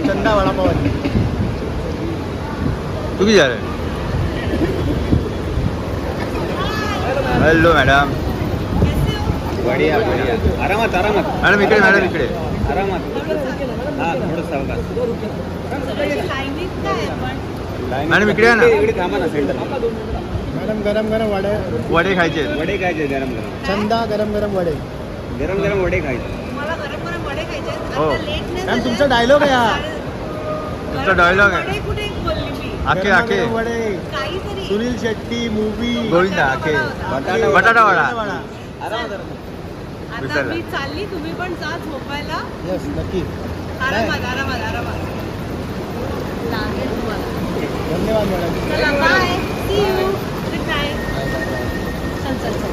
चंदा वडापाव तू किती झालं? Hello madam. बढिया बढिया. आरामात आरामात मॅडम इकडे, मॅडम इकडे. आरामात. हा थोडं सावकाश. मॅडम इकडे आहे ना. इकडे थांबा ना सेंटर. मॅडम गरम गरम वडे. वडे खायचे. वडे खायचे गरम गरम. चंदा गरम गरम वडे. गरम गरम वडे खायचे. मला गरम गरम वडे खायचे. हो. मॅम तुमचा डायलॉग आहे हा. तुमचा डायलॉग आहे. वडे कुठे बोलली मी? आखे गरम आखे. गरम वडे. काहीतरी. सुनील शेट्टी मूवी. गोविंदा आखे. बटाटा बटाटा वडा. आरामात आरामात. आता विसरला. मी चालली, तुम्ही पण जा झोपायला. यस नक्की. आरामात आरामात आरामात. लागेल तुम्हाला. धन्यवाद मॅडम. चला bye. See you. Good night. चल चल चल.